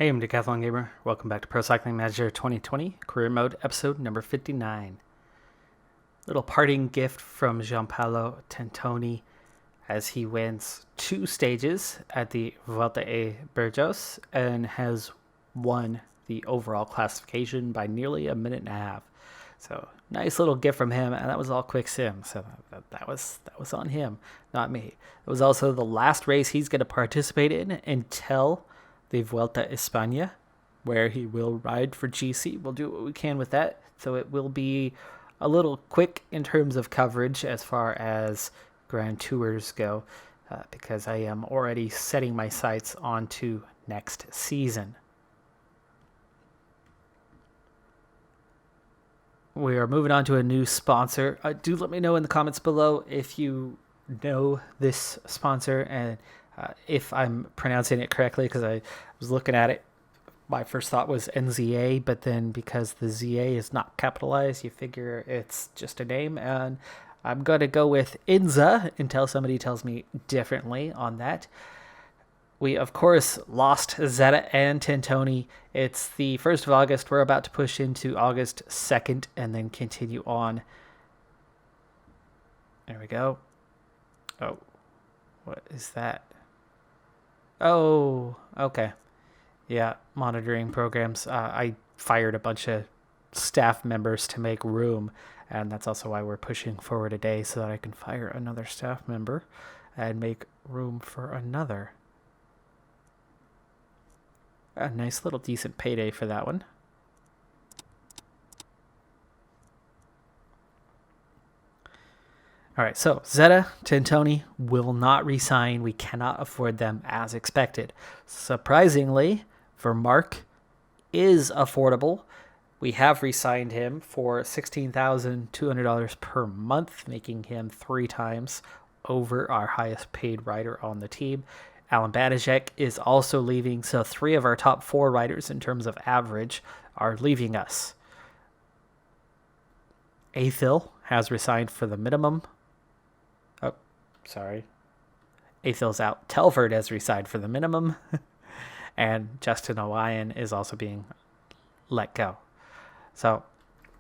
Hey, I'm Decathlon Gamer. Welcome back to Pro Cycling Manager 2020, Career Mode, episode number 59. Little parting gift from Gianpaolo Tentoni as he wins 2 stages at the Vuelta a Burgos and has won the overall classification by nearly a minute and a half. So nice little gift from him, and that was all quick sim. So that was on him, not me. It was also the last race he's going to participate in until the Vuelta España, where he will ride for GC. We'll do what we can with that. So it will be a little quick in terms of coverage as far as Grand Tours go, because I am already setting my sights onto next season. We are moving on to a new sponsor. Do let me know in the comments below if you know this sponsor and if I'm pronouncing it correctly, because I was looking at it. My first thought was NZA, but then because the ZA is not capitalized, you figure it's just a name, and I'm going to go with INZA until somebody tells me differently on that. We, of course, lost Zeta and Tentoni. It's the 1st of August. We're about to push into August 2nd and then continue on. There we go. Oh, what is that? Oh, okay. Yeah, monitoring programs. I fired a bunch of staff members to make room, and that's also why we're pushing forward a day so that I can fire another staff member and make room for another. A nice little decent payday for that one. All right, so Zeta, Tentoni will not resign. We cannot afford them as expected. Surprisingly, Vermark is affordable. We have resigned him for $16,200 per month, making him 3 times over our highest paid rider on the team. Alan Banijek is also leaving, so 3 of our top 4 riders in terms of average are leaving us. Athil has resigned for the minimum. Oh, sorry. Athil's out. Telford has resigned for the minimum. And Justin Owayan is also being let go. So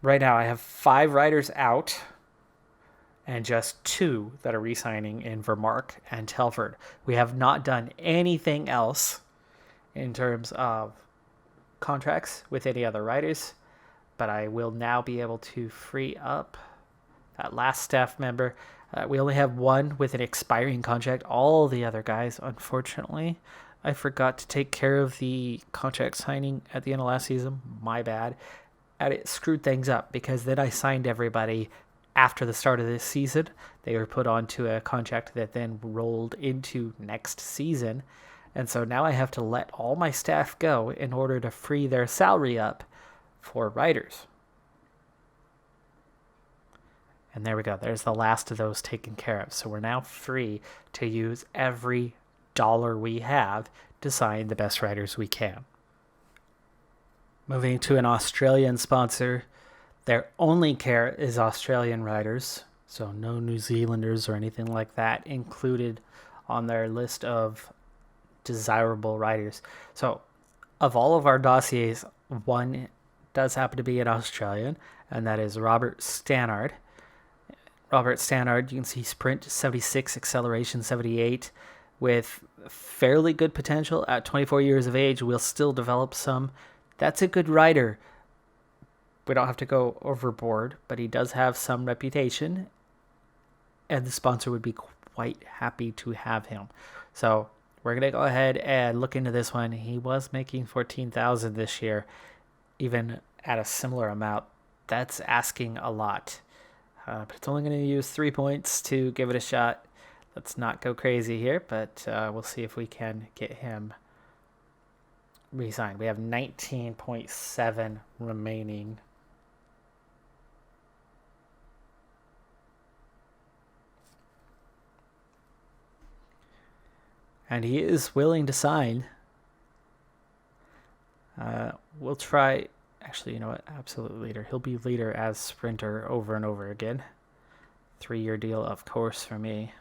right now I have 5 riders out and just 2 that are re-signing in Vermark and Telford. We have not done anything else in terms of contracts with any other riders, but I will now be able to free up that last staff member. We only have 1 with an expiring contract. All the other guys, unfortunately, I forgot to take care of the contract signing at the end of last season. My bad. And it screwed things up because then I signed everybody after the start of this season. They were put onto a contract that then rolled into next season. And so now I have to let all my staff go in order to free their salary up for riders. And there we go. There's the last of those taken care of. So we're now free to use every dollar we have to sign the best riders we can. Moving to an Australian sponsor. Their only care is Australian riders, so no New Zealanders or anything like that included on their list of desirable riders. So of all of our dossiers, 1 does happen to be an Australian, and that is Robert Stanhard. Robert Stanhard, you can see sprint 76, acceleration 78, with fairly good potential. At 24 years of age, will still develop some. That's a good rider. We don't have to go overboard, but he does have some reputation, and the sponsor would be quite happy to have him. So we're going to go ahead and look into this one. He was making $14,000 this year, even at a similar amount. That's asking a lot. But it's only going to use 3 points to give it a shot. Let's not go crazy here, but we'll see if we can get him re-signed. We have 19.7 remaining. And he is willing to sign. We'll try. Actually, you know what? Absolute leader. He'll be leader as sprinter over and over again. 3-year deal, of course, for me.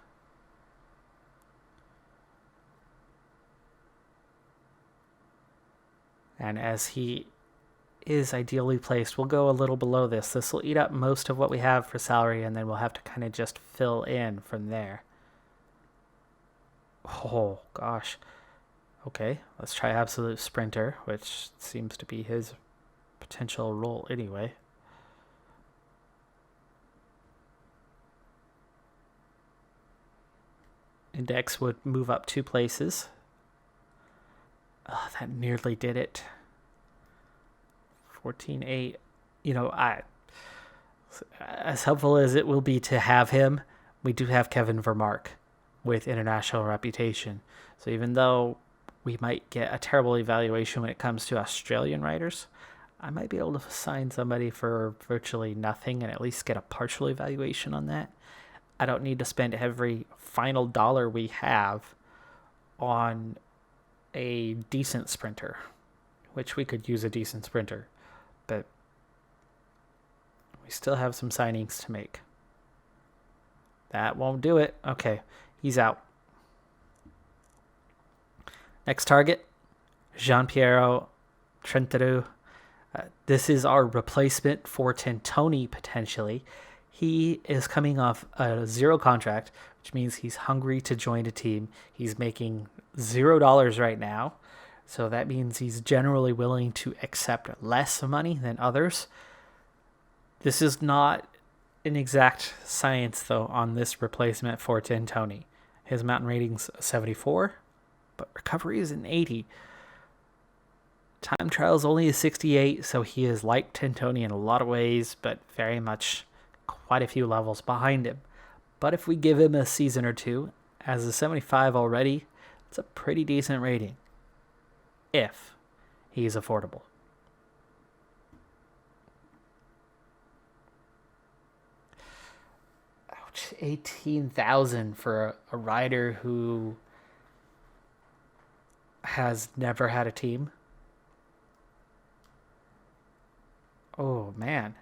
And as he is ideally placed, we'll go a little below this. This will eat up most of what we have for salary, and then we'll have to kind of just fill in from there. Oh, gosh. Okay, let's try Absolute Sprinter, which seems to be his potential role anyway. Index would move up 2 places. Oh, that nearly did it. 14.8. You know, as helpful as it will be to have him, we do have Kevin Vermark with international reputation. So even though we might get a terrible evaluation when it comes to Australian riders, I might be able to sign somebody for virtually nothing and at least get a partial evaluation on that. I don't need to spend every final dollar we have on a decent sprinter, which we could use a decent sprinter, but we still have some signings to make. That won't do it. Okay, he's out. Next target, Gianpiero Trenteru. This is our replacement for Tintoni, potentially. He is coming off a 0 contract, which means he's hungry to join a team. He's making $0 right now, so that means he's generally willing to accept less money than others. This is not an exact science, though, on this replacement for Tintoni. His mountain rating's 74, but recovery is an 80. Time trial is only a 68, so he is like Tintoni in a lot of ways, but very much quite a few levels behind him. But if we give him a season or two, as a 75 already, it's a pretty decent rating. If he's affordable. Ouch, 18,000 for a rider who has never had a team. Oh man,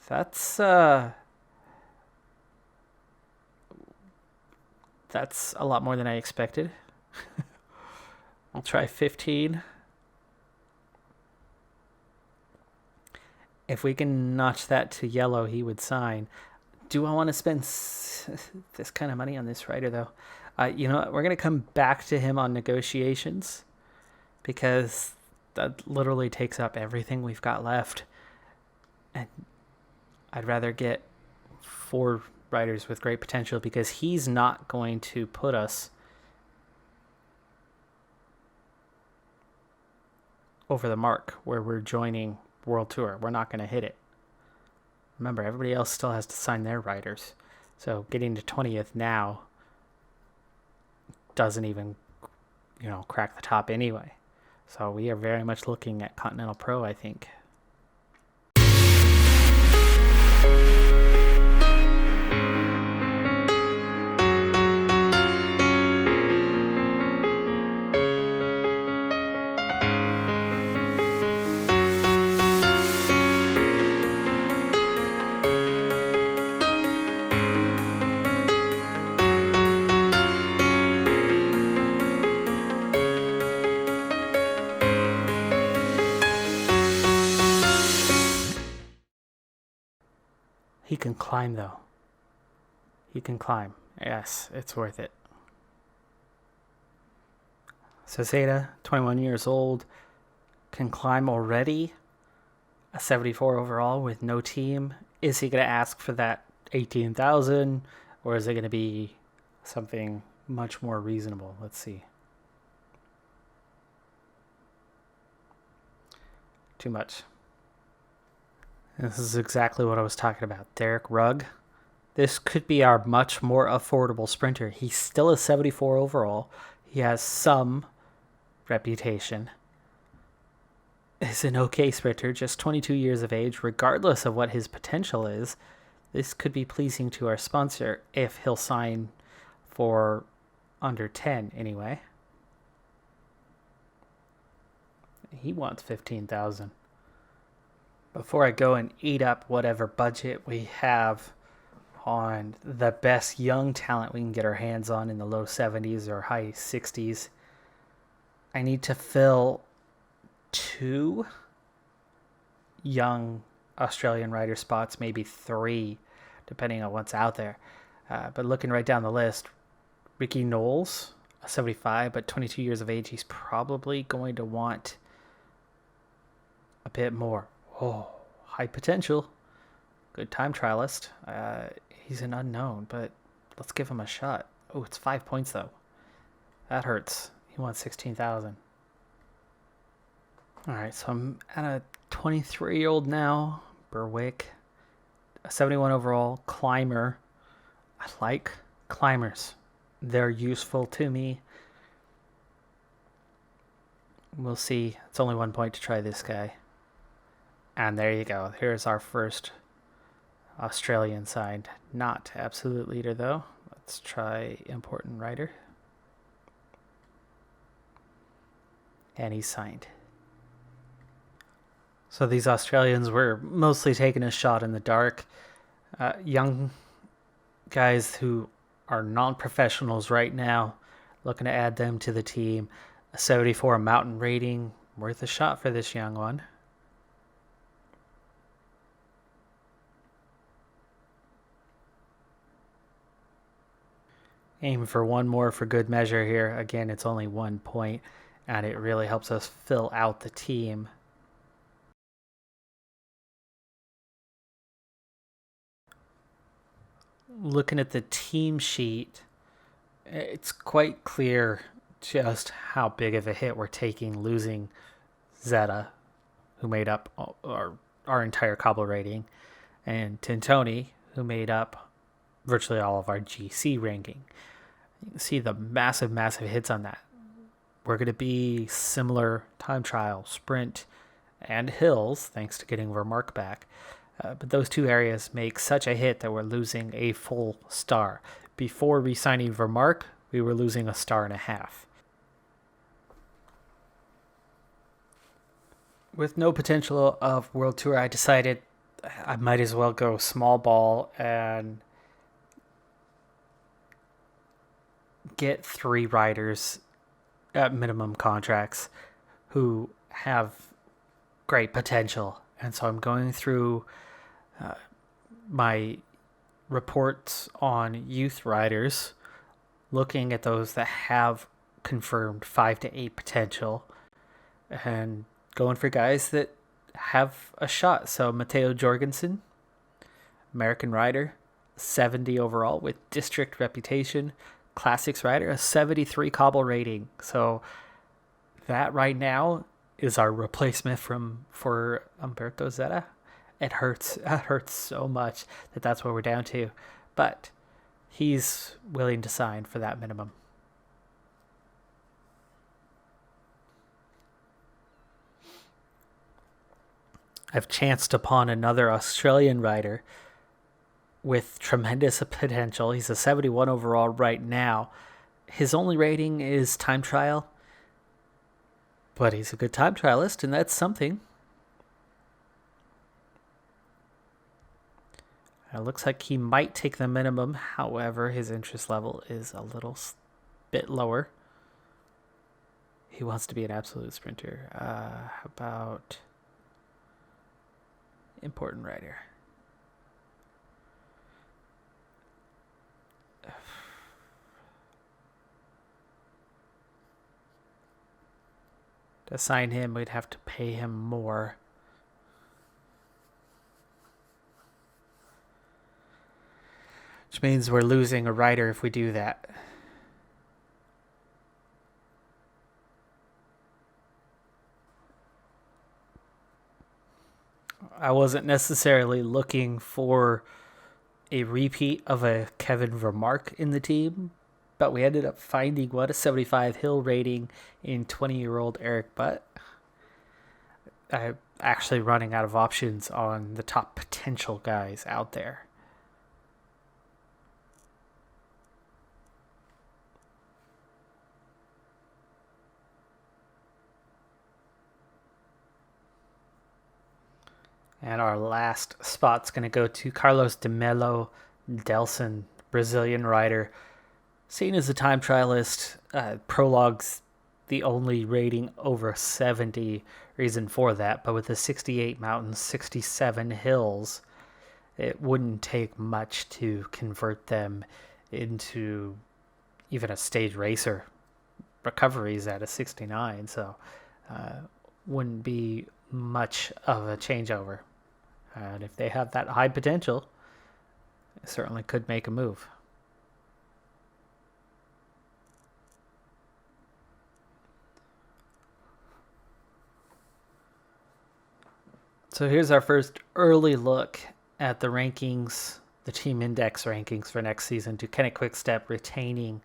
that's a lot more than I expected. I'll try 15. If we can notch that to yellow, he would sign. Do I want to spend this kind of money on this rider, though? You know what? We're going to come back to him on negotiations because that literally takes up everything we've got left. And I'd rather get 4 riders with great potential because he's not going to put us over the mark where we're joining World Tour. We're not going to hit it. Remember, everybody else still has to sign their riders. So getting to 20th now doesn't even, crack the top anyway. So we are very much looking at Continental Pro, I think. He can climb, though. He can climb. Yes, it's worth it. Soseda, 21 years old, can climb already. A 74 overall with no team. Is he going to ask for that 18,000, or is it going to be something much more reasonable? Let's see. Too much. This is exactly what I was talking about. Derrik Rugg. This could be our much more affordable sprinter. He's still a 74 overall. He has some reputation. He's an okay sprinter, just 22 years of age. Regardless of what his potential is, this could be pleasing to our sponsor if he'll sign for under 10 anyway. He wants 15,000. Before I go and eat up whatever budget we have on the best young talent we can get our hands on in the low 70s or high 60s, I need to fill 2 young Australian rider spots, maybe 3, depending on what's out there. But looking right down the list, Ricky Knowles, 75, but 22 years of age, he's probably going to want a bit more. Oh, high potential. Good time trialist. He's an unknown, but let's give him a shot. Oh, it's 5 points, though. That hurts. He wants 16,000. All right, so I'm at a 23-year-old now, Berwick, a 71 overall climber. I like climbers. They're useful to me. We'll see. It's only 1 point to try this guy. And there you go. Here's our first Australian signed. Not absolute leader, though. Let's try important rider. And he's signed. So these Australians were mostly taking a shot in the dark. Young guys who are non-professionals right now, looking to add them to the team. A 74 mountain rating, worth a shot for this young one. Aim for one more for good measure here. Again, it's only 1 point, and it really helps us fill out the team. Looking at the team sheet, it's quite clear just how big of a hit we're taking losing Zeta, who made up our entire cobble rating, and Tintoni, who made up virtually all of our GC ranking. You can see the massive hits on that. We're going to be similar time trial, sprint, and hills, thanks to getting Vermark back. But those two areas make such a hit that we're losing a full star. Before re-signing Vermark, we were losing a 1.5 stars. With no potential of World Tour, I decided I might as well go small ball and get 3 riders at minimum contracts who have great potential. And so I'm going through my reports on youth riders, looking at those that have confirmed 5 to 8 potential, and going for guys that have a shot. So Matteo Jorgensen, American rider, 70 overall with district reputation, classics rider, a 73 cobble rating. So that right now is our replacement for Umberto Zeta. It hurts. It hurts so much that's what we're down to. But he's willing to sign for that minimum. I've chanced upon another Australian rider with tremendous potential. He's a 71 overall right now. His only rating is time trial, but he's a good time trialist, and that's something. It looks like he might take the minimum. However, his interest level is a little bit lower. He wants to be an absolute sprinter. How about important rider? To sign him, we'd have to pay him more. Which means we're losing a rider if we do that. I wasn't necessarily looking for a repeat of a Kevin Vermark in the team, but we ended up finding a 75 hill rating in 20-year-old Eric Butt. I'm actually running out of options on the top potential guys out there. And our last spot's going to go to Carlos de Melo Delson, Brazilian rider. Seen as a time trialist, prologues the only rating over 70 reason for that, but with the 68 mountains, 67 hills, it wouldn't take much to convert them into even a stage racer. Recovery is at a 69, so wouldn't be much of a changeover. And if they have that high potential, it certainly could make a move. So here's our first early look at the rankings, the team index rankings for next season. Ducati Quick-Step retaining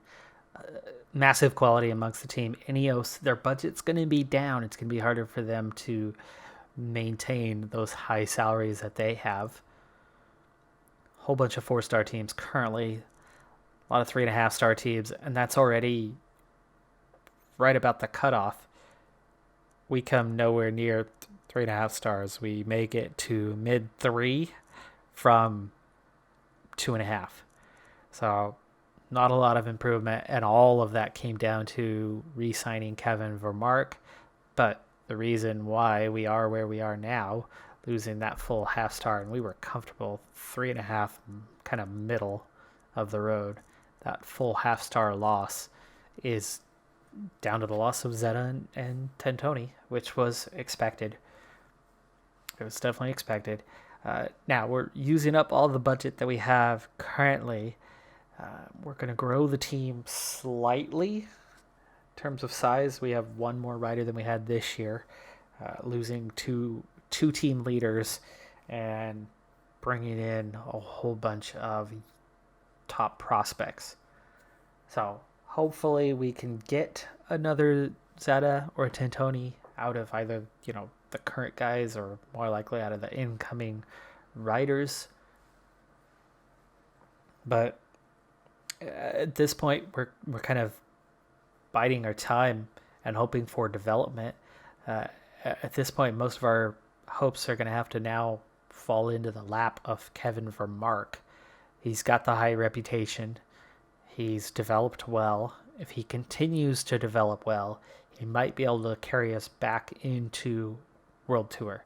massive quality amongst the team. Ineos, their budget's going to be down. It's going to be harder for them to maintain those high salaries that they have. Whole bunch of 4-star teams currently, a lot of 3.5-star teams, and that's already right about the cutoff. We come nowhere near 3.5 stars. We make it to mid 3 from 2.5. So not a lot of improvement, and all of that came down to re-signing Kevin Vermark. But the reason why we are where we are now, losing that full half star, and we were comfortable 3.5, kind of middle of the road. That full half star loss is down to the loss of Zeta and Tentoni, which was expected. It was definitely expected. Now we're using up all the budget that we have currently. We're going to grow the team slightly in terms of size. We have one more rider than we had this year, losing two team leaders and bringing in a whole bunch of top prospects. So hopefully we can get another Zeta or Tentoni out of either, the current guys, or more likely out of the incoming riders. But at this point, we're kind of biding our time and hoping for development. At this point, most of our hopes are going to have to now fall into the lap of Kevin Vermark. He's got the high reputation. He's developed well. If he continues to develop well, he might be able to carry us back into World Tour.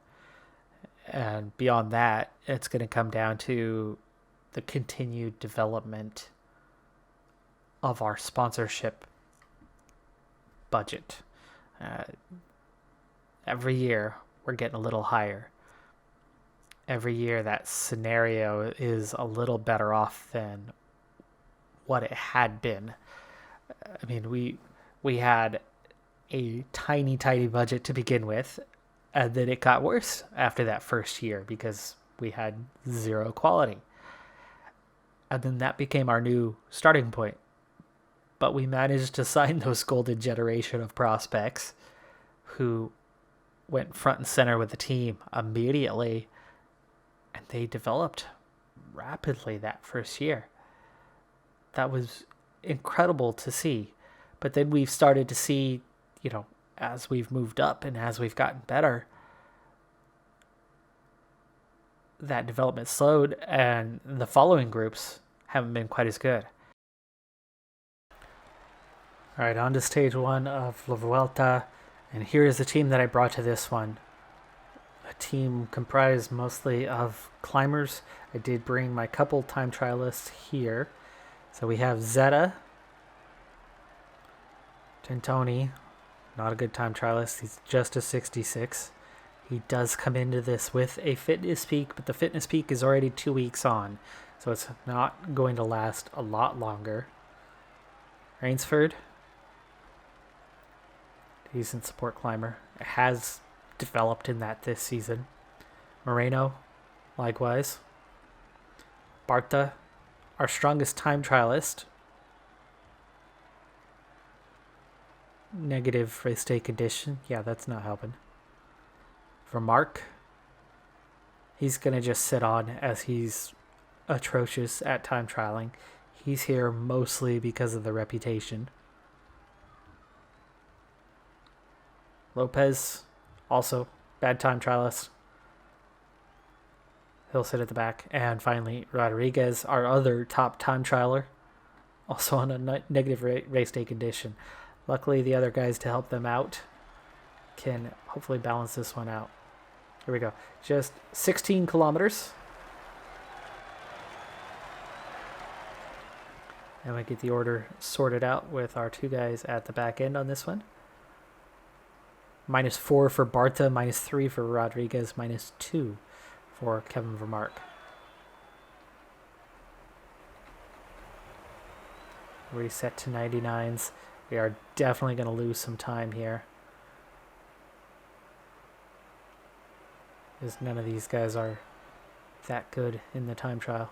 And beyond that, it's going to come down to the continued development of our sponsorship budget. Every year, we're getting a little higher. Every year, that scenario is a little better off than what it had been. I mean, we had a tiny budget to begin with, and then it got worse after that first year because we had zero quality. And then that became our new starting point. But we managed to sign those golden generation of prospects who went front and center with the team immediately, and they developed rapidly that first year. That was incredible to see. But then we've started to see, as we've moved up and as we've gotten better, that development slowed, and the following groups haven't been quite as good. All right, on to stage 1 of La Vuelta, and here is the team that I brought to this one. A team comprised mostly of climbers. I did bring my couple time trialists here. So we have Zeta, Tentoni, not a good time trialist. He's just a 66. He does come into this with a fitness peak, but the fitness peak is already 2 weeks on, so it's not going to last a lot longer. Rainsford, decent support climber. It has developed in that this season. Moreno, likewise. Barta, our strongest time trialist. Negative race day condition. Yeah, that's not helping. Vermark, he's going to just sit on as he's atrocious at time trialing. He's here mostly because of the reputation. Lopez, also bad time trialist. He'll sit at the back. And finally, Rodriguez, our other top time trialer, also on a negative race day condition. Luckily, the other guys to help them out can hopefully balance this one out. Here we go. Just 16 kilometers. And we get the order sorted out with our two guys at the back end on this one. -4 for Barta, -3 for Rodriguez, -2 for Kevin Vermark. Reset to 99s. We are definitely going to lose some time here, because none of these guys are that good in the time trial.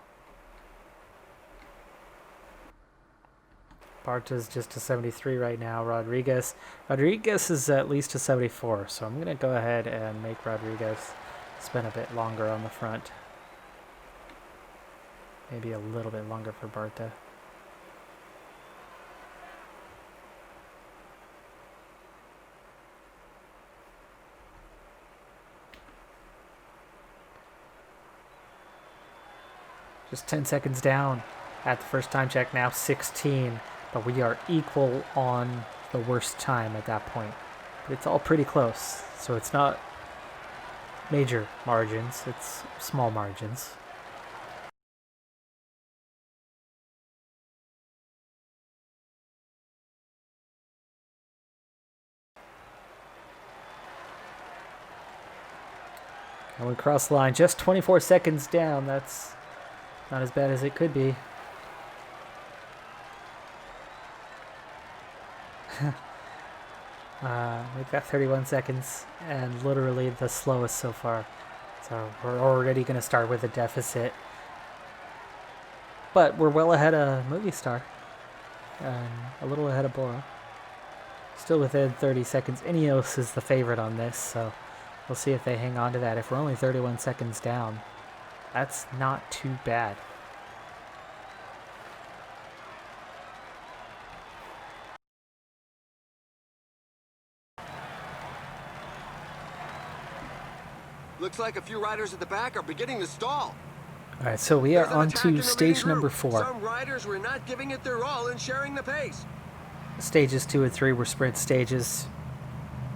Barta's just a 73 right now. Rodriguez is at least a 74, so I'm going to go ahead and make Rodriguez spend a bit longer on the front. Maybe a little bit longer for Barta. Just 10 seconds down at the first time check, now 16. But we are equal on the worst time at that point. But it's all pretty close, so it's not major margins, it's small margins. And we cross the line just 24 seconds down. That's not as bad as it could be. We've got 31 seconds and literally the slowest so far. So we're already going to start with a deficit. But we're well ahead of Movistar and a little ahead of Bora. Still within 30 seconds. Ineos is the favorite on this, so we'll see if they hang on to that. If we're only 31 seconds down, that's not too bad. Looks like a few riders at the back are beginning to stall. All right, so we are on to stage number 4. Some riders were not giving it their all and sharing the pace. Stages 2 and 3 were sprint stages.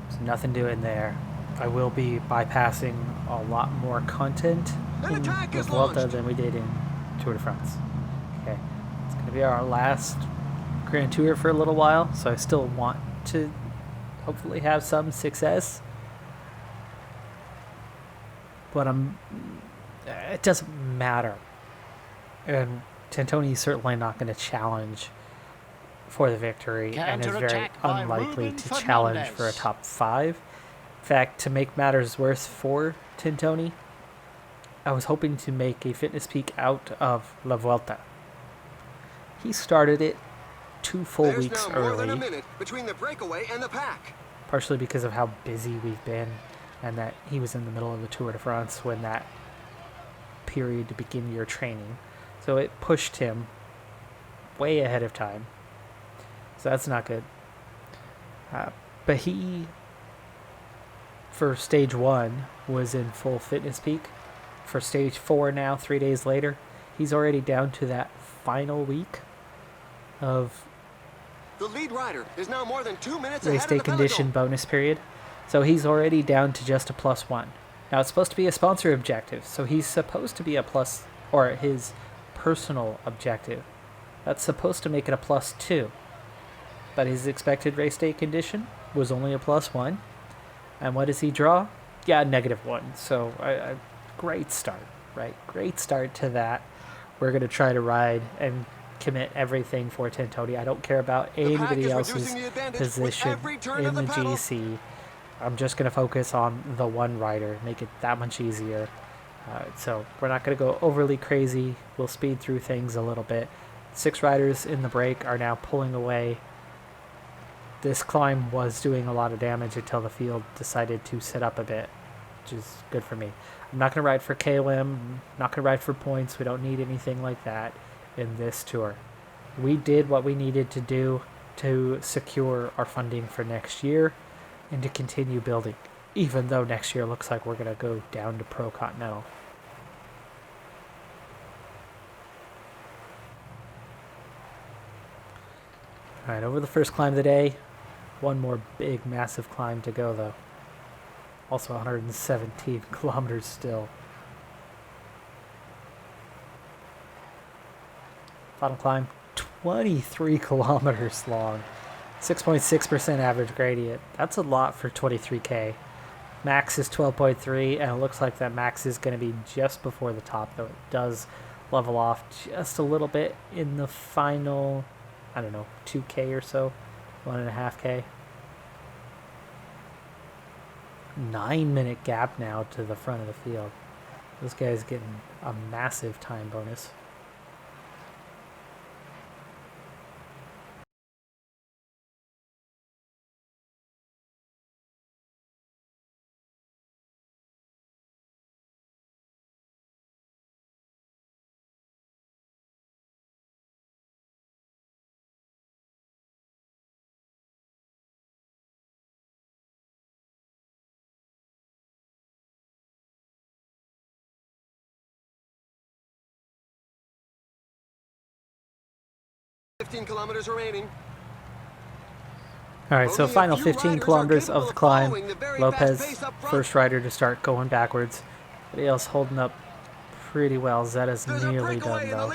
There's nothing doing there. I will be bypassing a lot more content in the Vuelta than we did in Tour de France. Okay, it's going to be our last Grand Tour for a little while, so I still want to hopefully have some success. But it doesn't matter. And Tintoni's certainly not going to challenge for the victory and is very unlikely to challenge for a top 5. In fact, to make matters worse for Tintoni, I was hoping to make a fitness peak out of La Vuelta. He started it 2 full weeks early. More than a minute between the breakaway and the pack. Partially because of how busy we've been, and that he was in the middle of the Tour de France when that period to begin your training. So it pushed him way ahead of time. So that's not good. But he, for stage 1, was in full fitness peak. For stage 4 now, 3 days later, he's already down to that final week of the lead rider is now more than 2 minutes race day condition bonus period. So he's already down to just a +1. Now it's supposed to be a sponsor objective, so he's supposed to be a plus, or his personal objective. That's supposed to make it a +2. But his expected race day condition was only a +1. And what does he draw? Yeah, -1. So a great start, right? Great start to that. We're going to try to ride and commit everything for Tintoni. I don't care about anybody else's position in the GC. I'm just going to focus on the one rider, make it that much easier. So we're not going to go overly crazy. We'll speed through things a little bit. 6 riders in the break are now pulling away. This climb was doing a lot of damage until the field decided to sit up a bit, which is good for me. I'm not going to ride for KOM, not going to ride for points. We don't need anything like that in this tour. We did what we needed to do to secure our funding for next year and to continue building, even though next year looks like we're going to go down to Pro Continental. All right, over the first climb of the day, one more big, massive climb to go, though. Also 117 kilometers still. Final climb, 23 kilometers long. 6.6% average gradient. That's a lot for 23K. Max is 12.3, and it looks like that max is going to be just before the top, though it does level off just a little bit in the final, I don't know, 2K or so, 1.5K. 9-minute gap now to the front of the field. This guy's getting a massive time bonus. Kilometers remaining. All right, so final 15 kilometers of the climb. Lopez, first rider to start going backwards. Everybody else holding up pretty well. Zeta's nearly done, though.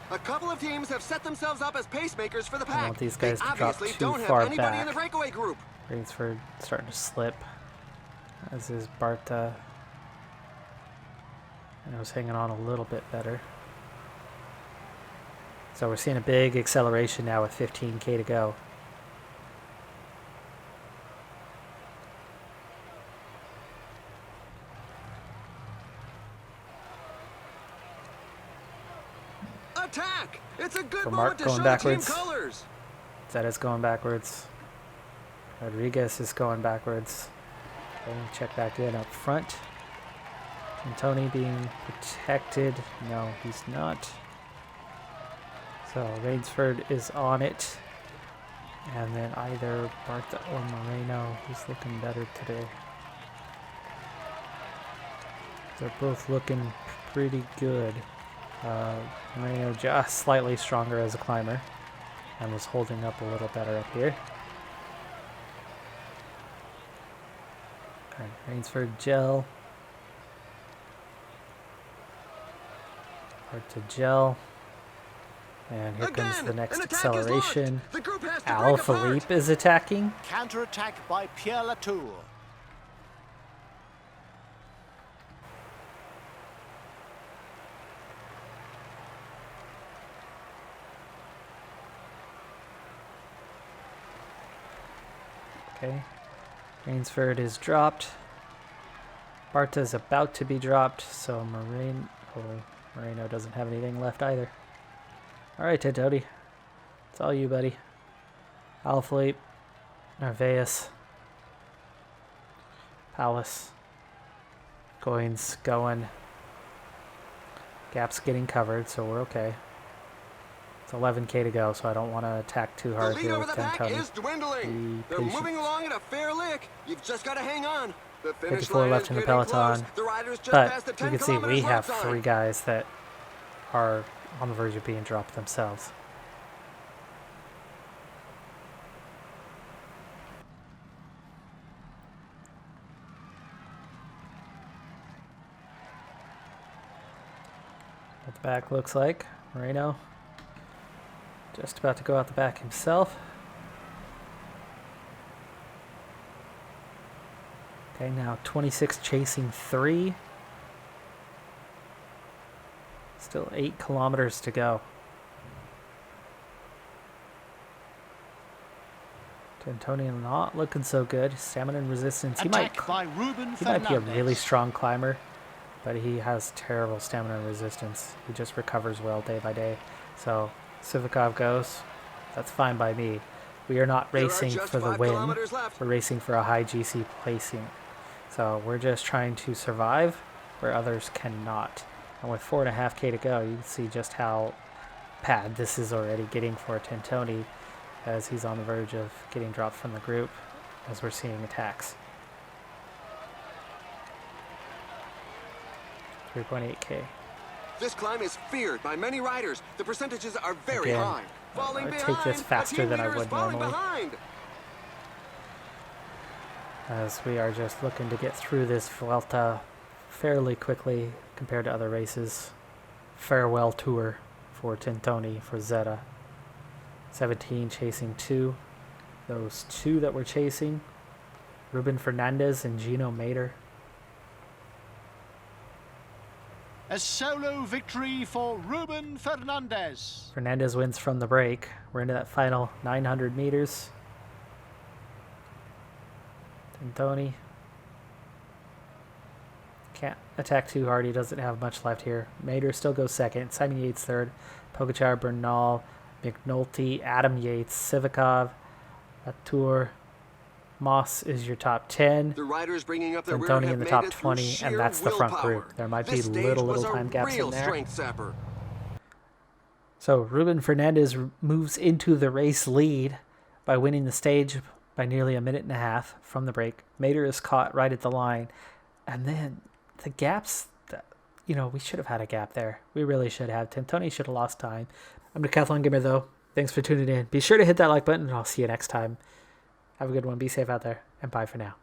A couple of teams have set themselves up as pacemakers for the pack. I want these guys to drop too far back. In the breakaway group. Rainsford starting to slip, as is Barta. And I was hanging on a little bit better. So we're seeing a big acceleration now with 15K to go. Attack! It's a good So moment Mark to going show backwards. the team colors. Zeta's going backwards. Rodriguez is going backwards. Okay, check back in up front. And Tony being protected. No, he's not. So Rainsford is on it. And then either Barta or Moreno, who's looking better today. They're both looking pretty good. Moreno just slightly stronger as a climber and was holding up a little better up here. Alright, Rainsford gel. Barta gel. And here comes the next acceleration. Alaphilippe is attacking. Counter-attack by Pierre Latour. Okay. Rainsford is dropped. Barta's about to be dropped, so Moreno doesn't have anything left either. Alright, Teddy. It's all you, buddy. Alaphilippe, Narvaez, Palace, Goins going. Gap's getting covered, so we're okay. It's 11K to go, so I don't want to attack too hard here with Tentoni. Is dwindling. They're moving along at a fair lick. You've just got to hang on. The finish 54 line left is in the getting Peloton. close. The riders just But passed the you 10 can see we kilometers have mark 3 sign. guys that are on the verge of being dropped themselves. What the back looks like. Moreno just about to go out the back himself. Okay, now 26 chasing 3. Still 8 kilometers to go. Tentoni not looking so good. Stamina and resistance. He might be a really strong climber, but he has terrible stamina and resistance. He just recovers well day by day. So Sivakov goes. That's fine by me. We are not racing for the win. We're racing for a high GC placing. So we're just trying to survive where others cannot. And with 4.5K to go, you can see just how bad this is already getting for Tentoni, as he's on the verge of getting dropped from the group as we're seeing attacks. 3.8K. This climb is feared by many riders. The percentages are very Again, high. I would take this faster than I would normally. as we are just looking to get through this Vuelta fairly quickly compared to other races. Farewell tour for Tintoni, for Zeta. 17 chasing 2. Those 2 that we're chasing, Ruben Fernandez and Gino Mater. A solo victory for Ruben Fernandez. Fernandez wins from the break. We're into that final 900 meters. Tintoni can't attack too hard. He doesn't have much left here. Mater still goes second. Simon Yates third. Pogacar, Bernal, McNulty, Adam Yates, Sivakov, Latour. Moss is your top 10. The riders bringing up their rear Tintoni have in the made top it through 20, sheer and that's the front willpower. group. There might be This stage little was time a gaps real in there. strength sapper. So Ruben Fernandez moves into the race lead by winning the stage by nearly a minute and a half from the break. Mater is caught right at the line. And then the gaps, we should have had a gap there. We really should have. Tintoni should have lost time. I'm Decathlon Gamer, though. Thanks for tuning in. Be sure to hit that like button, and I'll see you next time. Have a good one. Be safe out there, and bye for now.